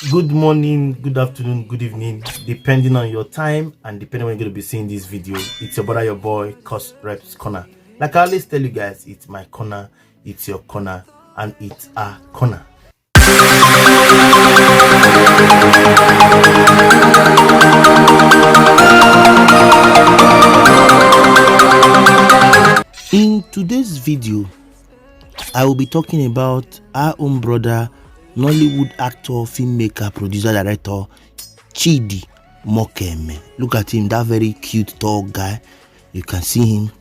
Good morning, good afternoon, good evening, depending on your time and depending when you're going to be seeing this video. It's your brother, your boy, courserepscorner. Like I always tell you guys, it's my corner, it's your corner, and it's our corner. In today's video, I will be talking about our own brother, Nollywood actor, filmmaker, producer, director, Chidi Mokeme. Look at him, that very cute, tall guy. You can see him.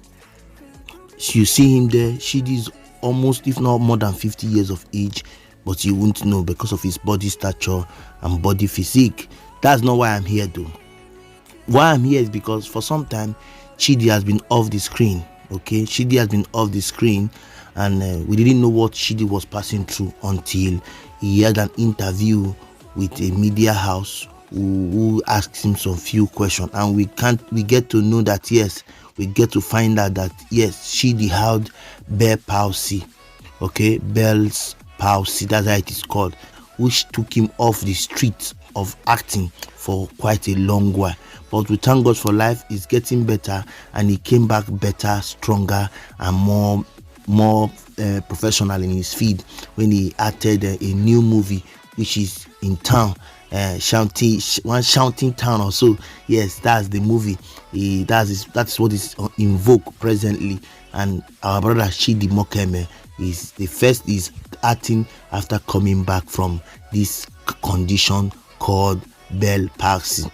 You see him there. Chidi is almost, if not more than 50 years of age, but you won't know because of his body stature and body physique. That's not why I'm here, though. Why I'm here is because for some time, Chidi has been off the screen. Okay, Chidi has been off the screen, and we didn't know what Chidi was passing through until he had an interview with a media house who asked him some few questions, and we get to know that yes, we get to find out that yes, Chidi had palsy. Okay, Bell's palsy, that's how it is called, which took him off the streets of acting for quite a long while. But we thank God for life. Is getting better, and he came back better, stronger, and more professional in his field when he acted a new movie which is in town, shantytown or so. Yes, that's the movie. That's what is in vogue presently. And our brother Chidi Mokeme is acting after coming back from this condition called palsy.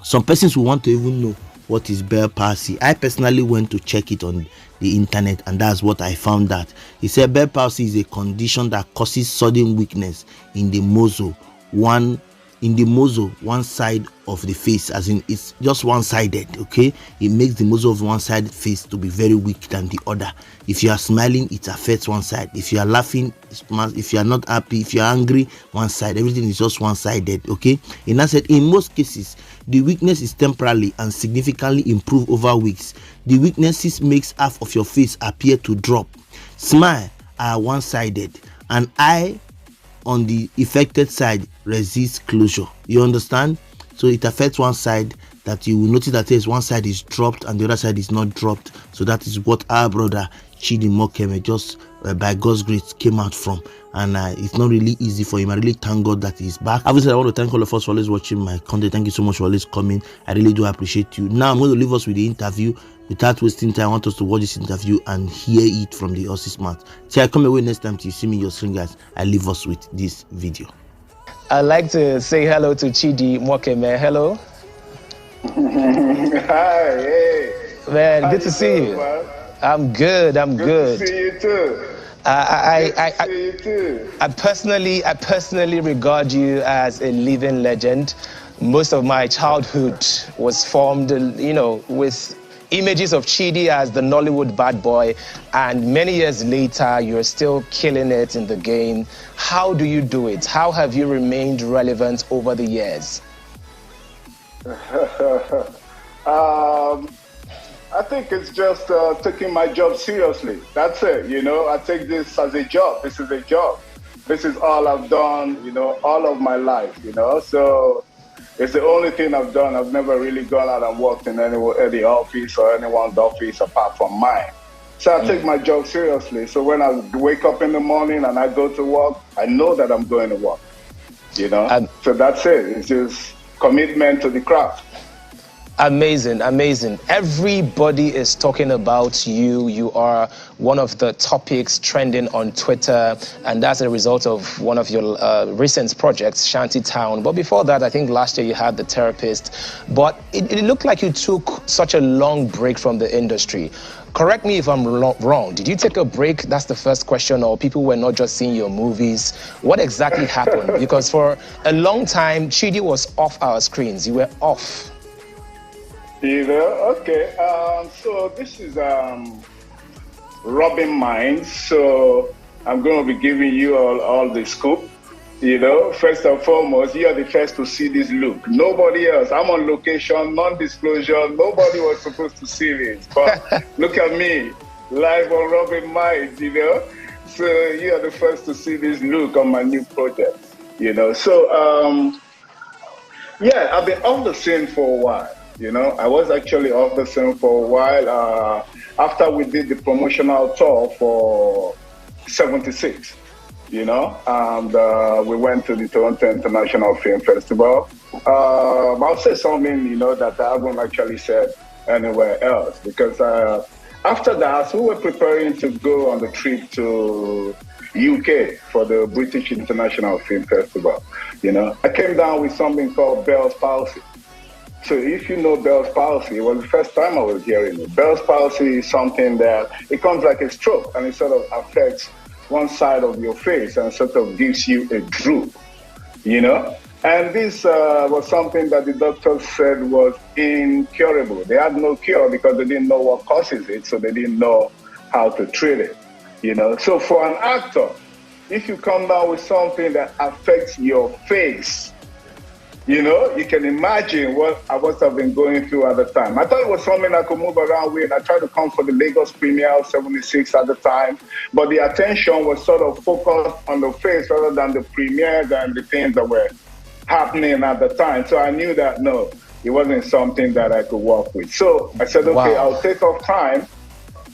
Some persons will want to even know what is palsy. I personally went to check it on the internet, and that's what I found out. He said palsy is a condition that causes sudden weakness in the muzzle, one side of the face, as in it's just one-sided. Okay, it makes the muzzle of one side face to be very weak than the other. If you are smiling, it affects one side. If you are laughing, if you are not happy, if you are angry, one side. Everything is just one-sided. Okay, and I said in most cases the weakness is temporary and significantly improve over weeks. The weaknesses makes half of your face appear to drop. Smile are one-sided, and eye on the affected side resist closure. You understand? So it affects one side, that you will notice that there's one side is dropped and the other side is not dropped. So that is what our brother Chidi Mokeme just by God's grace came out from, and it's not really easy for him. I really thank God that he's back. Obviously, I want to thank all of us for always watching my content. Thank you so much for always coming. I really do appreciate you. Now I'm going to leave us with the interview. Without wasting time, I want us to watch this interview and hear it from the horse's mouth. Till I come away next time, till you see me your screen, guys, I leave us with this video. I'd like to say hello to Chidi Mokeme. Hello. Hi, hey. Man, good to see you. Man? I'm good. Good to see you too. I personally regard you as a living legend. Most of my childhood was formed, with images of Chidi as the Nollywood bad boy, and many years later, you're still killing it in the game. How do you do it? How have you remained relevant over the years? I think it's just taking my job seriously. That's it, I take this as a job. This is a job. This is all I've done, all of my life, so it's the only thing I've done. I've never really gone out and worked in any office or anyone's office apart from mine. So I take my job seriously. So when I wake up in the morning and I go to work, I know that I'm going to work, So that's it. It's just commitment to the craft. Amazing. Everybody is talking about you. You are one of the topics trending on Twitter, and that's a result of one of your recent projects, Shantytown. But before that, I think last year you had The Therapist, but it looked like you took such a long break from the industry. Correct me if I'm wrong. Did you take a break? That's the first question. Or people were not just seeing your movies? What exactly happened? Because for a long time, Chidi was off our screens. You were off. Okay. So this is Robbing Minds. So I'm going to be giving you all the scoop. First and foremost, you are the first to see this look. Nobody else. I'm on location, non-disclosure. Nobody was supposed to see this. But look at me, live on Robbing Minds, So you are the first to see this look on my new project. you know. So, yeah, I've been off the scene for a while, you know. I was actually off the scene for a while after we did the promotional tour for 76, you know, and we went to the Toronto International Film Festival. I'll say something, you know, that I haven't actually said anywhere else, because after that, we were preparing to go on the trip to UK for the British International Film Festival. You know, I came down with something called Bell's palsy. So if you know Bell's palsy, it was the first time I was hearing it. Bell's palsy is something that it comes like a stroke, and it sort of affects one side of your face and sort of gives you a droop, you know? And this was something that the doctors said was incurable. They had no cure because they didn't know what causes it, so they didn't know how to treat it, you know? So for an actor, if you come down with something that affects your face, you know, you can imagine what I must have been going through at the time. I thought it was something I could move around with. I tried to come for the Lagos premiere of 76 at the time, but the attention was sort of focused on the face rather than the premieres and the things that were happening at the time. So I knew that, no, it wasn't something that I could work with. So I said, okay, Wow. I'll take off time.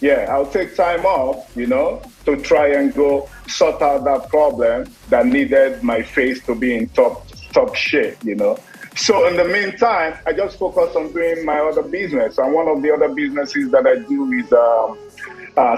Yeah, I'll take time off, you know, to try and go sort out that problem that needed my face to be in top shape, you know. So in the meantime, I just focused on doing my other business. And one of the other businesses that I do is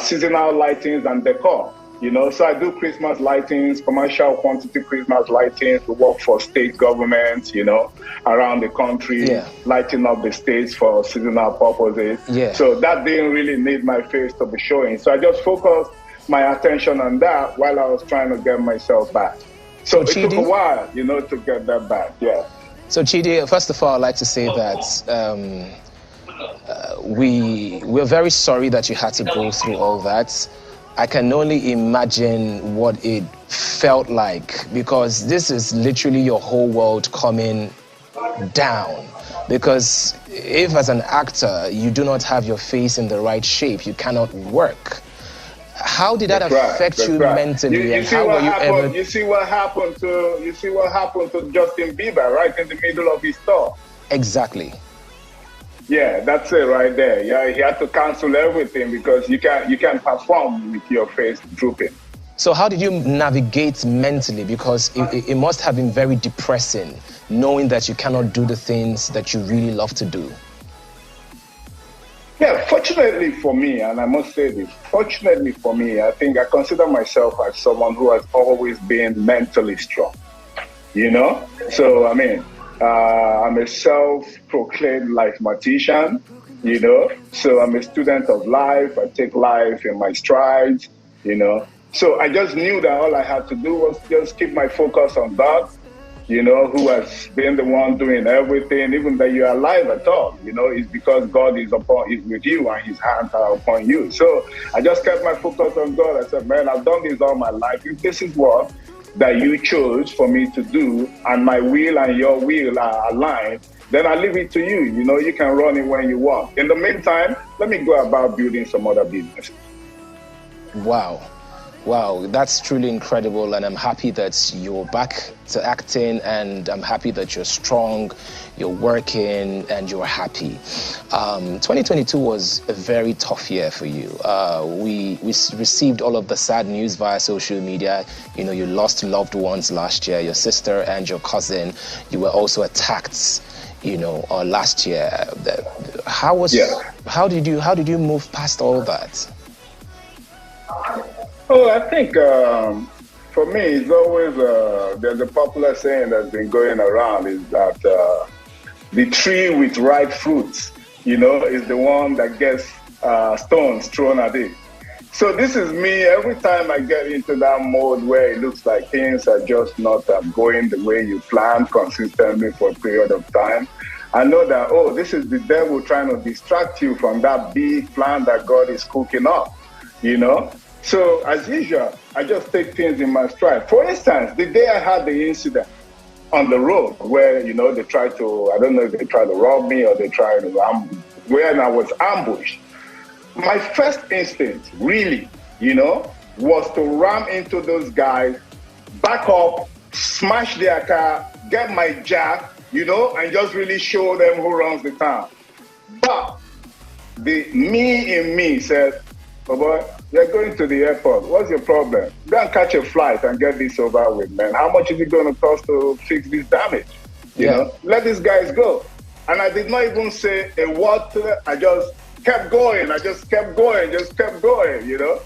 seasonal lightings and decor, you know. So I do Christmas lightings, commercial quantity Christmas lightings. We work for state governments, you know, around the country, lighting up the states for seasonal purposes. Yeah. So that didn't really need my face to be showing. So I just focused my attention on that while I was trying to get myself back. So it took a while, you know, to get that back, yeah. So Chidi, first of all, I'd like to say that we're very sorry that you had to go through all that. I can only imagine what it felt like, because this is literally your whole world coming down. Because if as an actor, you do not have your face in the right shape, you cannot work. How did that affect you mentally, and how were you ever? You see what happened to Justin Bieber right in the middle of his tour. Exactly. Yeah, that's it right there. Yeah, he had to cancel everything because you can't perform with your face drooping. So how did you navigate mentally? Because it must have been very depressing, knowing that you cannot do the things that you really love to do. Yeah, fortunately for me, and I must say this, fortunately for me, I think I consider myself as someone who has always been mentally strong, you know? So, I mean, I'm a self-proclaimed mathematician, you know? So I'm a student of life. I take life in my strides, you know? So I just knew that all I had to do was just keep my focus on God, you know, who has been the one doing everything. Even that you're alive at all, you know, it's because God is with you and his hands are upon you. So I just kept my focus on God. I said, man, I've done this all my life. If this is what that you chose for me to do, and my will and your will are aligned, then I leave it to you. You know, you can run it when you want. In the meantime, let me go about building some other businesses. Wow. Wow, that's truly incredible, and I'm happy that you're back to acting, and I'm happy that you're strong, you're working, and you're happy. 2022 was a very tough year for you. We received all of the sad news via social media. You know, you lost loved ones last year, your sister and your cousin. You were also attacked, you know, last year. How did you move past all that? Oh, I think for me, it's always, there's a popular saying that's been going around, is that the tree with ripe fruits, you know, is the one that gets stones thrown at it. So this is me. Every time I get into that mode where it looks like things are just not going the way you planned consistently for a period of time, I know that, oh, this is the devil trying to distract you from that big plan that God is cooking up, you know? So, as usual, I just take things in my stride. For instance, the day I had the incident on the road where, you know, they tried to, I don't know if they tried to rob me or they tried to, where I was ambushed, my first instinct, really, you know, was to ram into those guys, back up, smash their car, get my jack, you know, and just really show them who runs the town. But the me in me said, oh boy, you're going to the airport. What's your problem? Go and catch a flight and get this over with, man. How much is it going to cost to fix this damage? You know, let these guys go. And I did not even say a word to them. I just kept going. Just kept going, you know.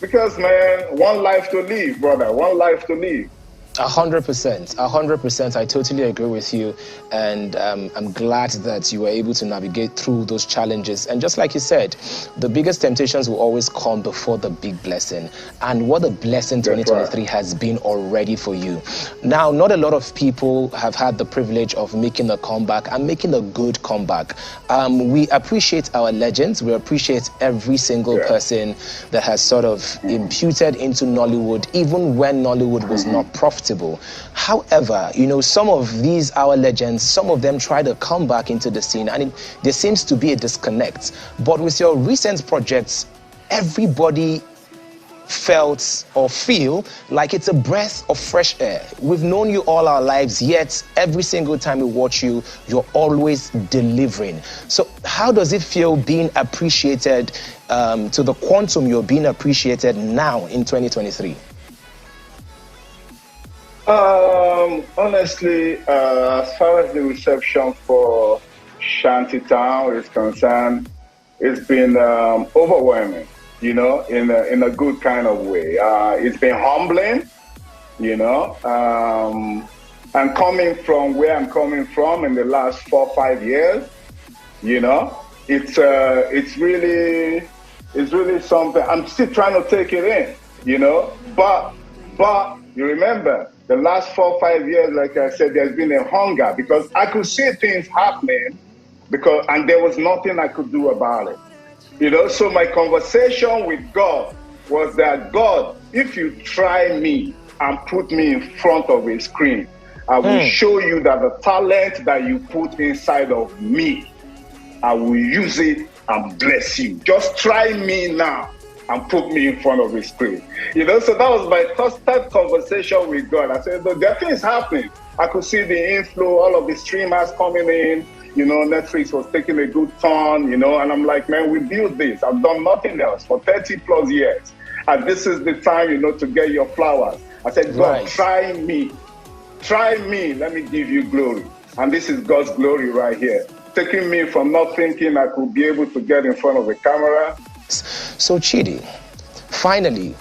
Because, man, one life to live, brother. One life to live. 100%. I totally agree with you, and I'm glad that you were able to navigate through those challenges. And just like you said, the biggest temptations will always come before the big blessing. And what a blessing 2023 has been already for you. Now, not a lot of people have had the privilege of making a comeback and making a good comeback. We appreciate our legends. We appreciate every single person that has sort of imputed into Nollywood, even when Nollywood was not profitable. However, you know, some of these our legends, some of them try to come back into the scene, and there seems to be a disconnect. But with your recent projects, everybody felt or feel like it's a breath of fresh air. We've known you all our lives, yet every single time we watch you, you're always delivering. So how does it feel being appreciated to the quantum you're being appreciated now in 2023? Honestly, as far as the reception for Shantytown is concerned, it's been overwhelming, you know, in a good kind of way. It's been humbling, you know, and coming from where I'm coming from in the last 4 or 5 years, you know, it's really something. I'm still trying to take it in, you know, but you remember, the last 4 or 5 years, like I said, there's been a hunger because I could see things happening and there was nothing I could do about it. You know, so my conversation with God was that, God, if you try me and put me in front of a screen, I will show you that the talent that you put inside of me, I will use it and bless you. Just try me now and put me in front of a screen. You know, so that was my constant conversation with God. I said, there are things happening. I could see the inflow, all of the streamers coming in. You know, Netflix was taking a good turn, you know, and I'm like, man, we built this. I've done nothing else for 30 plus years. And this is the time, you know, to get your flowers. I said, God, try me. Try me. Let me give you glory. And this is God's glory right here. Taking me from not thinking I could be able to get in front of a camera. So Chidi, finally,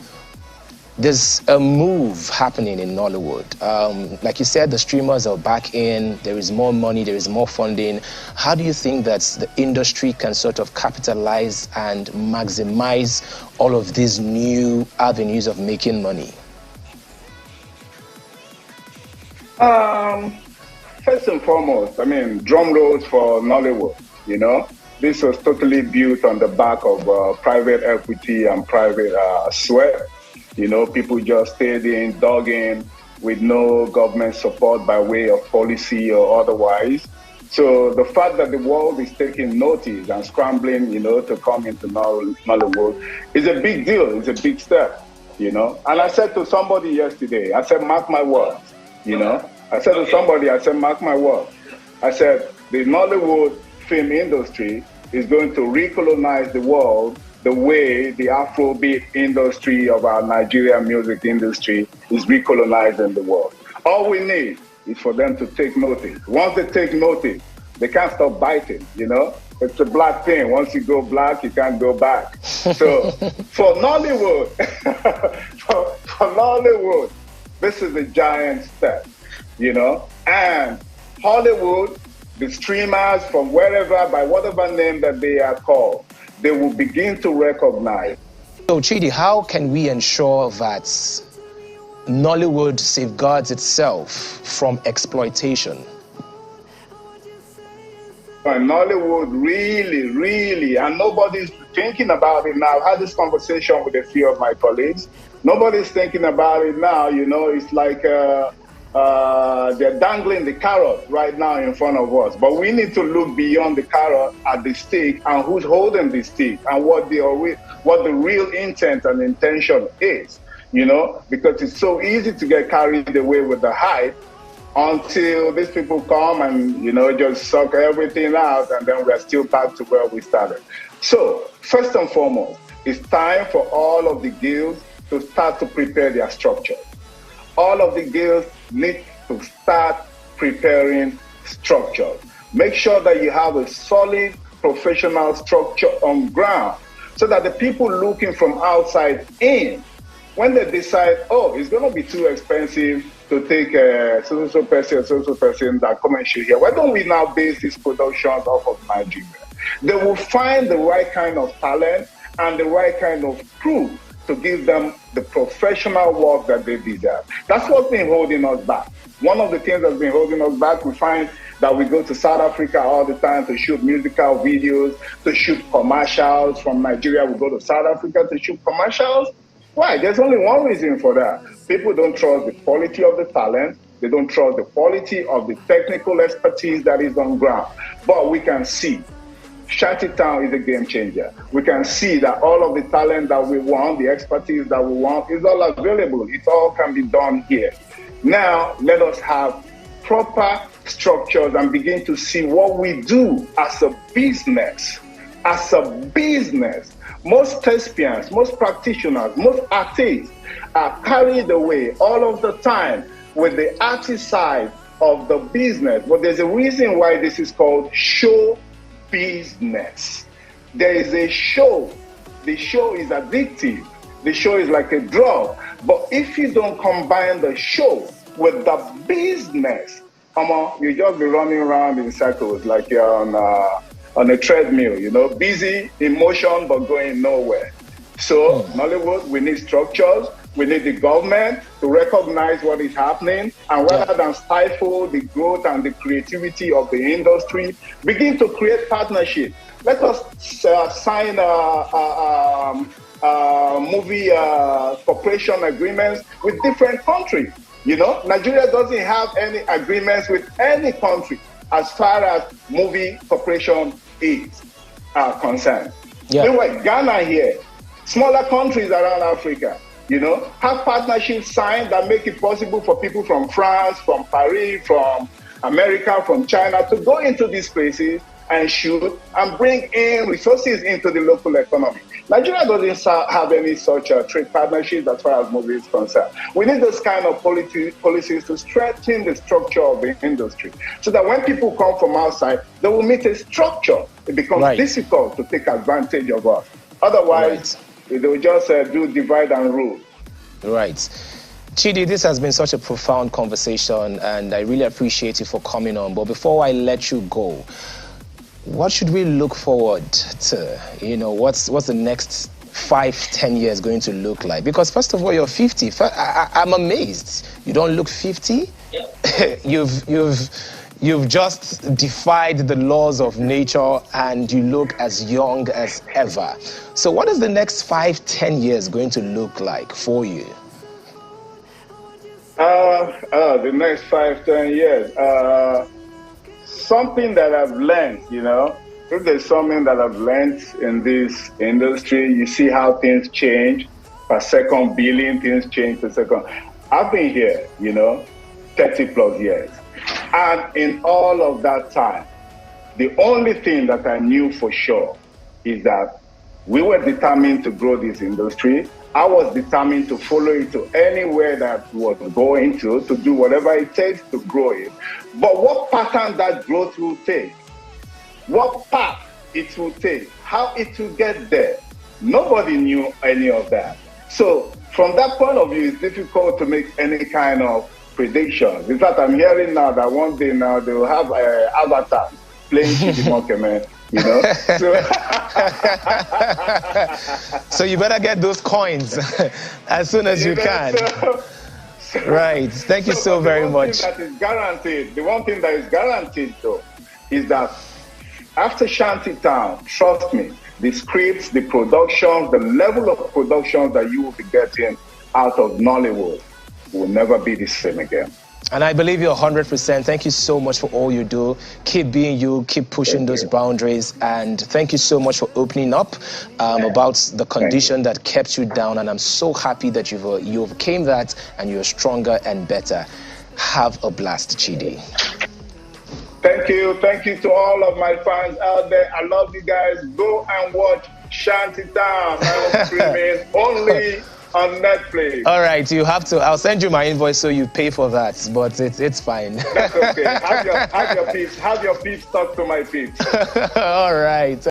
there's a move happening in Nollywood. Like you said, the streamers are back in, there is more money, there is more funding. How do you think that the industry can sort of capitalize and maximize all of these new avenues of making money? First and foremost, I mean, drum rolls for Nollywood, you know. This was totally built on the back of private equity and private sweat. You know, people just stayed in, dug in with no government support by way of policy or otherwise. So the fact that the world is taking notice and scrambling, you know, to come into Nollywood is a big deal. It's a big step, you know. And I said to somebody yesterday, I said, mark my words, you know. I said to somebody, I said, mark my words. I said, the Nollywood film industry is going to recolonize the world the way the Afrobeat industry of our Nigerian music industry is recolonizing the world. All we need is for them to take notice. Once they take notice, they can't stop biting, you know? It's a black thing. Once you go black, you can't go back. So for Nollywood, for Nollywood, this is a giant step, you know? And Hollywood, the streamers from wherever, by whatever name that they are called, they will begin to recognize. So Chidi, how can we ensure that Nollywood safeguards itself from exploitation? And Nollywood really, and nobody's thinking about it now. I've had this conversation with a few of my colleagues. Nobody's thinking about it now, you know. It's like they're dangling the carrot right now in front of us. But we need to look beyond the carrot at the stick and who's holding the stick and what the real intent and intention is. you know, because it's so easy to get carried away with the hype until these people come and, you know, just suck everything out, and then we're still back to where we started. So, first and foremost, it's time for all of the guilds to start to prepare their structure. All of the guilds need to start preparing structures. Make sure that you have a solid professional structure on ground so that the people looking from outside in, when they decide, oh, it's going to be too expensive to take so person that come and shoot here, why don't we now base these productions off of Nigeria? They will find the right kind of talent and the right kind of crew to give them the professional work that they deserve. That's what's been holding us back. One of the things that's been holding us back, we find that we go to South Africa all the time to shoot musical videos, to shoot commercials. From Nigeria, we go to South Africa to shoot commercials. Why? There's only one reason for that. People don't trust the quality of the talent. They don't trust the quality of the technical expertise that is on ground. But we can see Shantytown is a game changer. We can see that all of the talent that we want, the expertise that we want, is all available. It all can be done here. Now, let us have proper structures and begin to see what we do as a business. As a business, most thespians, most practitioners, most artists are carried away all of the time with the artist side of the business. But there's a reason why this is called show business. There is a show. The show is addictive. The show is like a drug. But if you don't combine the show with the business, come on, you just be running around in circles like you're on a treadmill, you know, busy in motion but going nowhere. So Nollywood, we need structures. We need the government to recognize what is happening, and rather than stifle the growth and the creativity of the industry, begin to create partnerships. Let us sign movie cooperation agreements with different countries. You know, Nigeria doesn't have any agreements with any country as far as movie cooperation is concerned. Meanwhile, Ghana here, smaller countries around Africa, you know, have partnerships signed that make it possible for people from France, from Paris, from America, from China to go into these places and shoot and bring in resources into the local economy. Nigeria doesn't have any such trade partnerships as far as movies is concerned. We need this kind of policies to strengthen the structure of the industry so that when people come from outside, they will meet a structure. It becomes difficult to take advantage of us. Otherwise, they will just do divide and rule. Right. Chidi, this has been such a profound conversation, and I really appreciate you for coming on. But before I let you go, what should we look forward to? You know, what's the next 5-10 years going to look like? Because first of all, you're 50. I'm amazed. You don't look 50. You've just defied the laws of nature, and you look as young as ever. So what is the next 5-10 years going to look like for you? The next 5-10 years. Something that I've learned, you know, if there's something that I've learned in this industry, you see how things change per second, billion things change per second. I've been here, you know, 30+ years. And in all of that time, the only thing that I knew for sure is that we were determined to grow this industry. I was determined to follow it to anywhere that was going to do whatever it takes to grow it. But what pattern that growth will take, what path it will take, how it will get there, nobody knew any of that. So from that point of view, it's difficult to make any kind of predictions. In fact, I'm hearing now that one day now they will have Avatar playing Chidi Mokeme, you know. So you better get those coins as soon as you can. Right. Thank you so very much. That is guaranteed. The one thing that is guaranteed, though, is that after Shantytown, trust me, the scripts, the productions, the level of productions that you will be getting out of Nollywood will never be the same again. And I believe you're 100%. Thank you so much for all you do. Keep being you, keep pushing those boundaries. And thank you so much for opening up about the condition that kept you down. And I'm so happy that you overcame that and you're stronger and better. Have a blast, Chidi. Thank you. Thank you to all of my fans out there. I love you guys. Go and watch Shantytown. I'm streaming only on Netflix. All right, you have to. I'll send you my invoice so you pay for that, but it's fine. That's okay. Have your peeps talk to my peeps. All right.